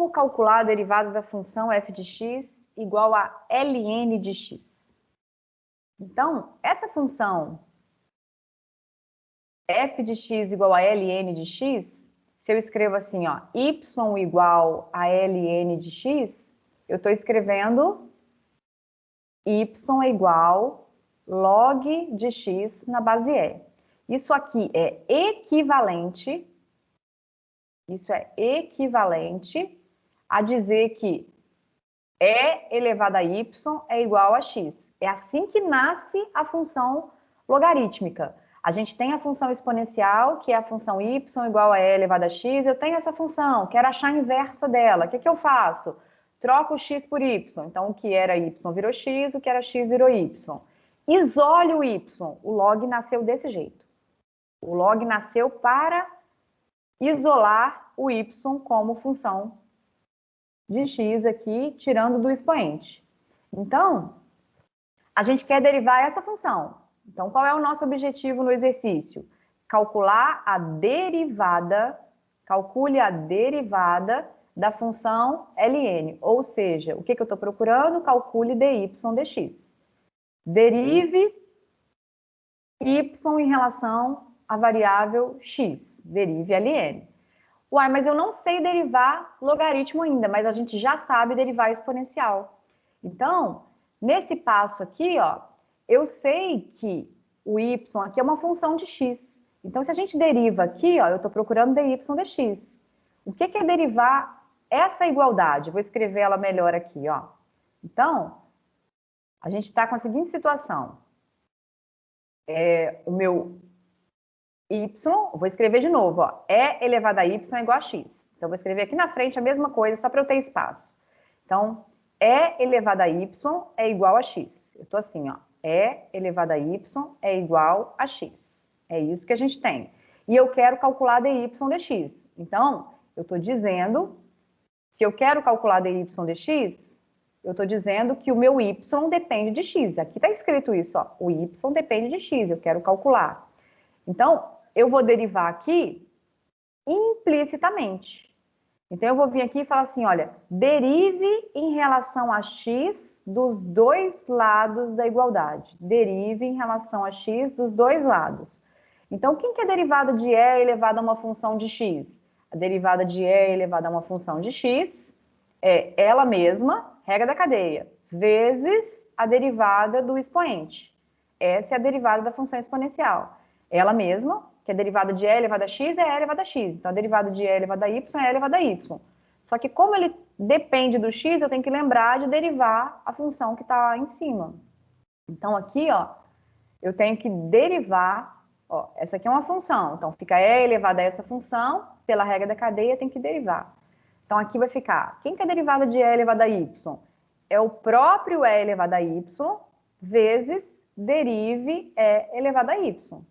Como calcular a derivada da função f de x igual a ln de x? Então, essa função f de x igual a ln de x, se eu escrevo assim, ó, y igual a ln de x, eu estou escrevendo y é igual log de x na base e. Isso aqui é equivalente, a dizer que e elevado a y é igual a x. É assim que nasce a função logarítmica. A gente tem a função exponencial, que é a função y igual a e elevado a x. Eu tenho essa função, quero achar a inversa dela. O que eu faço? Troco o x por y. Então, o que era y virou x, o que era x virou y. Isole o y. O log nasceu desse jeito. O log nasceu para isolar o y como função de x aqui, tirando do expoente. Então, a gente quer derivar essa função. Então, qual é o nosso objetivo no exercício? Calcular a derivada, calcule a derivada da função ln. Ou seja, o que eu estou procurando? Calcule dy dx. Derive y em relação à variável x. Derive ln. Uai, mas eu não sei derivar logaritmo ainda, mas a gente já sabe derivar exponencial. Então, nesse passo aqui, ó, eu sei que o y aqui é uma função de x. Então, se a gente deriva aqui, ó, eu estou procurando dy dx. O que é derivar essa igualdade? Vou escrever ela melhor aqui, ó. Então, a gente está com a seguinte situação. O meu y, vou escrever de novo, ó, e elevado a y é igual a x. Então, vou escrever aqui na frente a mesma coisa, só para eu ter espaço. Então, e elevado a y é igual a x. Eu estou assim, ó, e elevado a y é igual a x. É isso que a gente tem. E eu quero calcular dy dx. Então, eu estou dizendo, se eu quero calcular dy dx, eu estou dizendo que o meu y depende de x. Aqui está escrito isso, ó, o y depende de x, eu quero calcular. Então, eu vou derivar aqui implicitamente. Então, eu vou vir aqui e falar assim, olha, derive em relação a x dos dois lados da igualdade. Derive em relação a x dos dois lados. Então, quem que é derivada de e elevado a uma função de x? A derivada de e elevado a uma função de x é ela mesma, regra da cadeia, vezes a derivada do expoente. Essa é a derivada da função exponencial. Ela mesma, que é a derivada de e elevado a x, é e elevado a x. Então, a derivada de e elevado a y é e elevado a y. Só que como ele depende do x, eu tenho que lembrar de derivar a função que está em cima. Então, aqui, ó, eu tenho que derivar, ó, essa aqui é uma função. Então, fica e elevado a essa função, pela regra da cadeia, tem que derivar. Então, aqui vai ficar, quem que é a derivada de e elevado a y? É o próprio e elevado a y, vezes derive e elevado a y.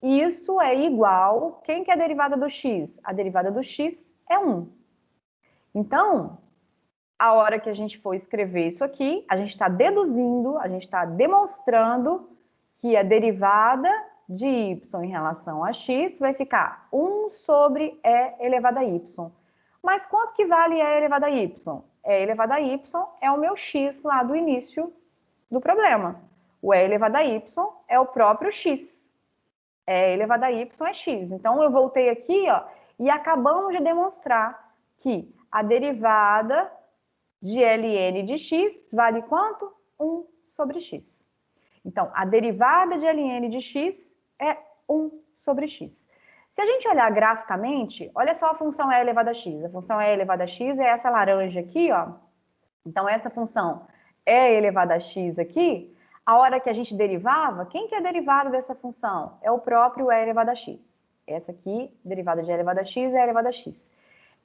Isso é igual, quem que é a derivada do x? A derivada do x é 1. Então, a hora que a gente for escrever isso aqui, a gente está deduzindo, a gente está demonstrando que a derivada de y em relação a x vai ficar 1 sobre e elevado a y. Mas quanto que vale e elevado a y? E elevado a y é o meu x lá do início do problema. O e elevado a y é o próprio x. E elevado a y é x. Então, eu voltei aqui, ó, e acabamos de demonstrar que a derivada de ln de x vale quanto? 1 sobre x. Então, a derivada de ln de x é 1 sobre x. Se a gente olhar graficamente, olha só a função e elevado a x. A função e elevado a x é essa laranja aqui, ó. Então, essa função e elevado a x aqui, a hora que a gente derivava, quem que é derivado dessa função? É o próprio e elevado a x. Essa aqui, derivada de e elevado a x, é e elevado a x.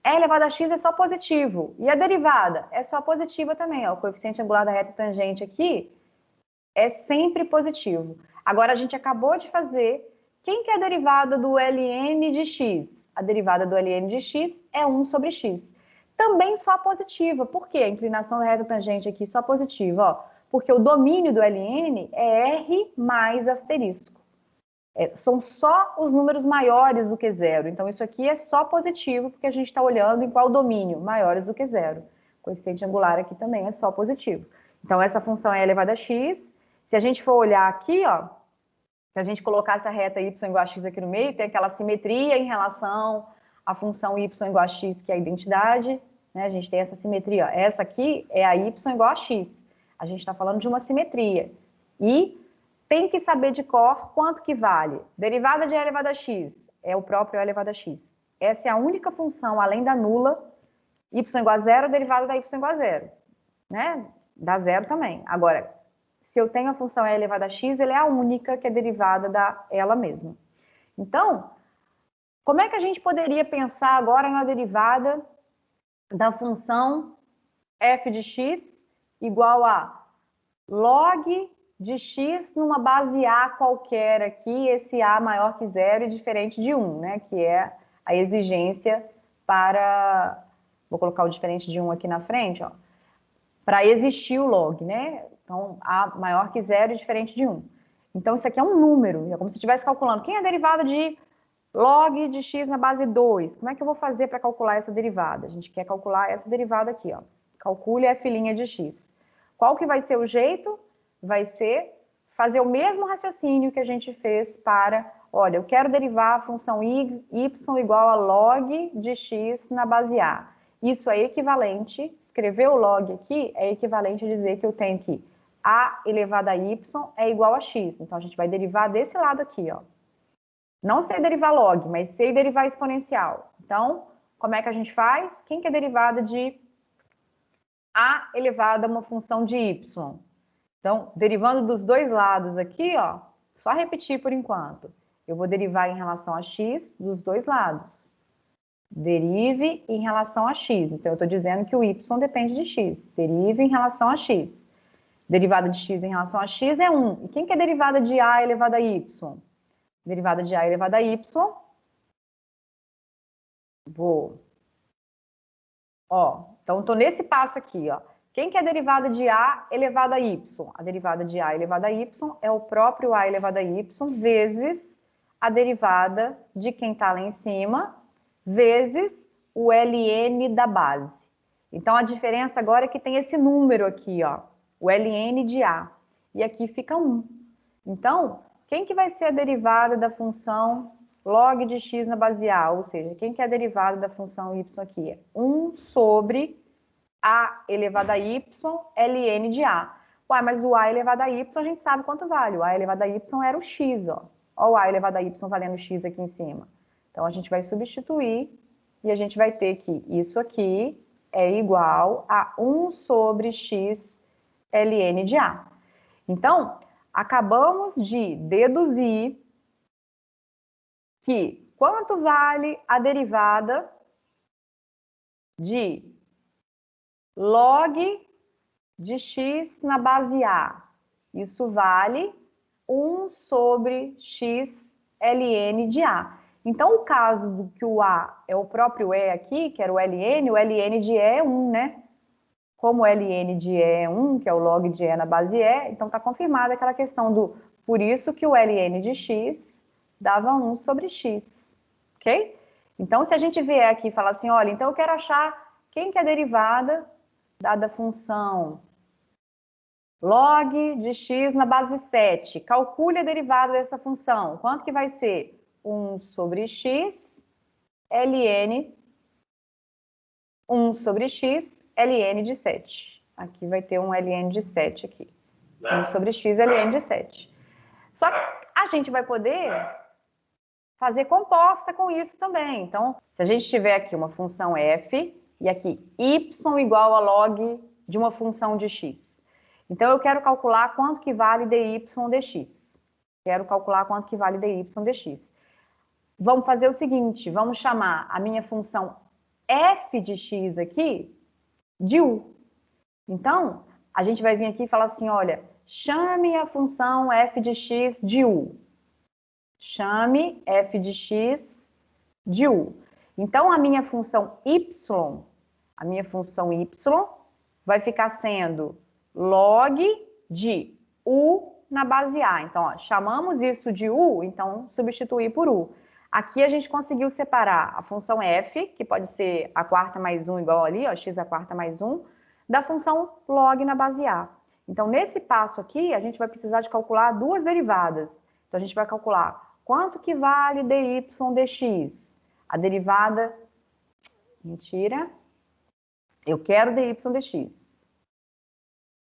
E elevado a x é só positivo. E a derivada é só positiva também. Ó. O coeficiente angular da reta tangente aqui é sempre positivo. Agora, a gente acabou de fazer. Quem que é a derivada do ln de x? A derivada do ln de x é 1 sobre x. Também só positiva. Por quê? A inclinação da reta tangente aqui só positiva, ó. Porque o domínio do ln é r mais asterisco. são só os números maiores do que zero. Então, isso aqui é só positivo, porque a gente está olhando em qual domínio? Maiores do que zero. O coeficiente angular aqui também é só positivo. Então, essa função é elevada a x. Se a gente for olhar aqui, ó, se a gente colocar essa reta y igual a x aqui no meio, tem aquela simetria em relação à função y igual a x, que é a identidade, né? A gente tem essa simetria, ó. Essa aqui é a y igual a x. A gente está falando de uma simetria. E tem que saber de cor quanto que vale. Derivada de e elevado a x é o próprio e elevado a x. Essa é a única função, além da nula, y igual a zero, derivada da y igual a zero. Né? Dá zero também. Agora, se eu tenho a função e elevada a x, ela é a única que é derivada dela mesma. Então, como é que a gente poderia pensar agora na derivada da função f de x igual a log de x numa base A qualquer aqui, esse A maior que zero e diferente de 1, né? Que é a exigência para... Vou colocar o diferente de 1 aqui na frente, ó. Para existir o log, né? Então, A maior que zero e diferente de 1. Então, isso aqui é um número, é como se estivesse calculando. Quem é a derivada de log de x na base 2? Como é que eu vou fazer para calcular essa derivada? A gente quer calcular essa derivada aqui, ó. Calcule f' de x. Qual que vai ser o jeito? Vai ser fazer o mesmo raciocínio que a gente fez para, olha, eu quero derivar a função y igual a log de x na base A. Isso é equivalente, escrever o log aqui é equivalente a dizer que eu tenho que a elevado a y é igual a x. Então, a gente vai derivar desse lado aqui, ó. Não sei derivar log, mas sei derivar exponencial. Então, como é que a gente faz? Quem que é derivada de a elevado a uma função de y? Então, derivando dos dois lados aqui, ó, só repetir por enquanto. Eu vou derivar em relação a x dos dois lados. Derive em relação a x. Então, eu estou dizendo que o y depende de x. Derive em relação a x. Derivada de x em relação a x é 1. E quem que é derivada de a elevado a y? Derivada de a elevado a y. Ó, então, estou nesse passo aqui, ó. Quem que é a derivada de a elevado a y? A derivada de a elevado a y é o próprio a elevado a y vezes a derivada de quem está lá em cima, vezes o ln da base. Então, a diferença agora é que tem esse número aqui, ó, o ln de a. E aqui fica 1. Então, quem que vai ser a derivada da função log de x na base A? Ou seja, quem que é a derivada da função y aqui? É 1 sobre a elevado a y, ln de a. Uai, mas o a elevado a y a gente sabe quanto vale. O a elevado a y era o x, ó. Ó o a elevado a y valendo x aqui em cima. Então, a gente vai substituir e a gente vai ter que isso aqui é igual a 1 sobre x ln de a. Então, acabamos de deduzir que quanto vale a derivada de log de x na base A. Isso vale 1 sobre x ln de A. Então, o caso do que o A é o próprio E aqui, que era o ln de E é 1, né? Como o ln de E é 1, que é o log de E na base E, então está confirmada aquela questão do... Por isso que o ln de x dava 1 sobre x, ok? Então, se a gente vier aqui e falar assim, olha, então eu quero achar quem que é a derivada dada a função log de x na base 7. Calcule a derivada dessa função. Quanto que vai ser? 1 sobre x ln 1 sobre x ln de 7. Aqui vai ter um ln de 7 aqui. 1 sobre x ln de 7. Só que a gente vai poder fazer composta com isso também. Então, se a gente tiver aqui uma função f e aqui y igual a log de uma função de x. Então, eu quero calcular quanto que vale dy dx. Quero calcular quanto que vale dy dx. Vamos fazer o seguinte, vamos chamar a minha função f de x aqui de u. Então, a gente vai vir aqui e falar assim, olha, chame a função f de x de u. Chame f de x de u. Então, a minha função y vai ficar sendo log de u na base A. Então, ó, chamamos isso de U, então substituir por U. Aqui a gente conseguiu separar a função f, que pode ser a quarta mais 1 igual ali, ó, x à quarta mais 1, da função log na base A. Então, nesse passo aqui, a gente vai precisar de calcular duas derivadas. Então, a gente vai calcular quanto que vale dy dx. A derivada... Mentira. Eu quero dy dx.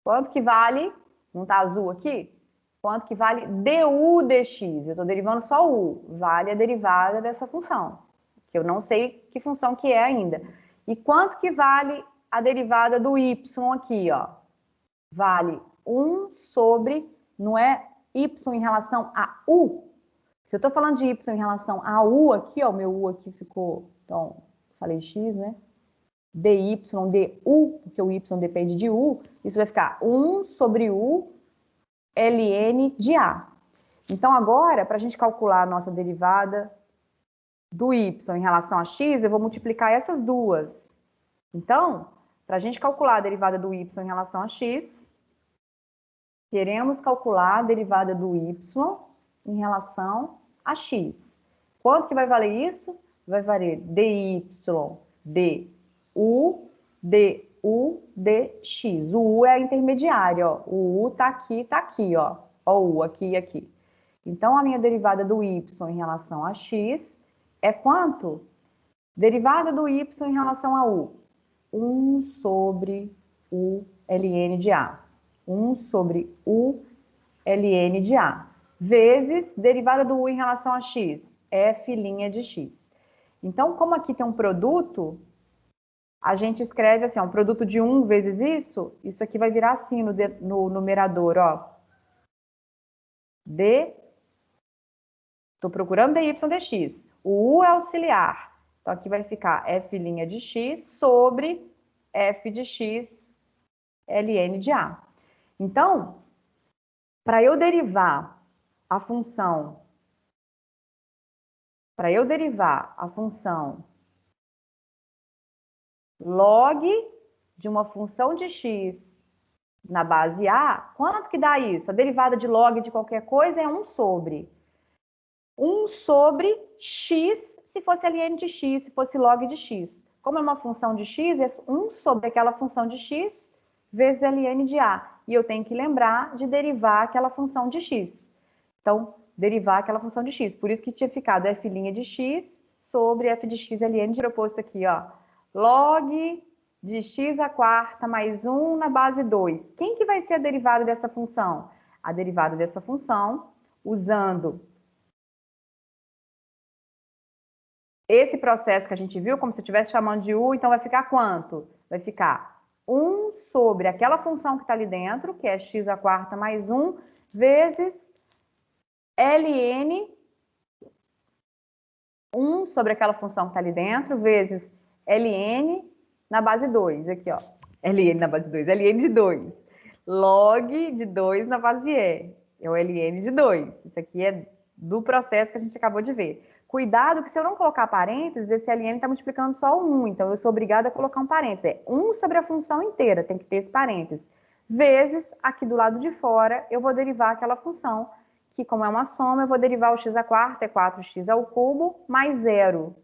Quanto que vale... Não está azul aqui? Quanto que vale du dx? Eu estou derivando só u. Vale a derivada dessa função, que eu não sei que função que é ainda. E quanto que vale a derivada do y aqui, ó? Vale 1 sobre, não é y em relação a u? Se eu estou falando de y em relação a u aqui, ó, meu u aqui ficou, então, falei x, né? dy, du, porque o y depende de u, isso vai ficar 1 sobre u ln de a. Então, agora, para a gente calcular a nossa derivada do y em relação a x, eu vou multiplicar essas duas. Então, para a gente calcular a derivada do y em relação a x, queremos calcular a derivada do y em relação a x. Quanto que vai valer isso? Vai valer dy du dx. O u é a intermediária, ó. O u tá aqui, ó. Ó o u aqui e aqui. Então, a minha derivada do y em relação a x é quanto? Derivada do y em relação a u. 1 sobre u ln de a. 1 sobre u ln de a. Vezes derivada do u em relação a x. F' de x. Então, como aqui tem um produto, a gente escreve assim, ó, um produto de 1 vezes isso aqui vai virar assim no numerador, ó. Estou procurando dy dx. O u é auxiliar. Então, aqui vai ficar f' de x sobre f de x ln de a. Então, para eu derivar a função log de uma função de x na base A, quanto que dá isso? A derivada de log de qualquer coisa é 1 sobre. 1 sobre x, se fosse ln de x, se fosse log de x. Como é uma função de x, é 1 sobre aquela função de x vezes ln de A. E eu tenho que lembrar de derivar aquela função de x. Então, derivar aquela função de x. Por isso que tinha ficado f' de x sobre f de x ln de proposto aqui, ó. Log de x à quarta mais 1 na base 2. Quem que vai ser a derivada dessa função? A derivada dessa função, usando esse processo que a gente viu, como se eu estivesse chamando de u, então vai ficar quanto? Vai ficar 1 sobre aquela função que está ali dentro, que é x à quarta mais 1, vezes ln 1 sobre aquela função que está ali dentro, vezes ln na base 2, aqui, ó. ln na base 2, ln de 2. Log de 2 na base E, é o ln de 2. Isso aqui é do processo que a gente acabou de ver. Cuidado que se eu não colocar parênteses, esse ln está multiplicando só o 1, então eu sou obrigada a colocar um parênteses. É 1 sobre a função inteira, tem que ter esse parênteses. Vezes, aqui do lado de fora, eu vou derivar aquela função, que como é uma soma, eu vou derivar o x à quarta, é 4x ao cubo, mais 0.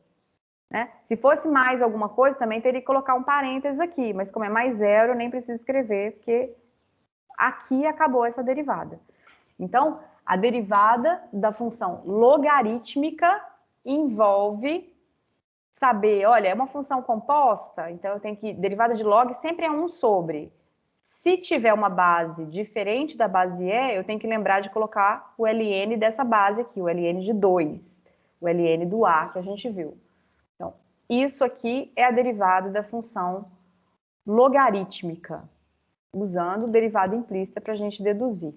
Né? Se fosse mais alguma coisa, também teria que colocar um parênteses aqui, mas como é mais 0, eu nem preciso escrever, porque aqui acabou essa derivada. Então, a derivada da função logarítmica envolve saber, olha, é uma função composta, então eu tenho que, derivada de log sempre é 1 sobre. Se tiver uma base diferente da base E, eu tenho que lembrar de colocar o ln dessa base aqui, o ln de 2, o ln do A que a gente viu. Então, isso aqui é a derivada da função logarítmica, usando o derivado implícita para a gente deduzir.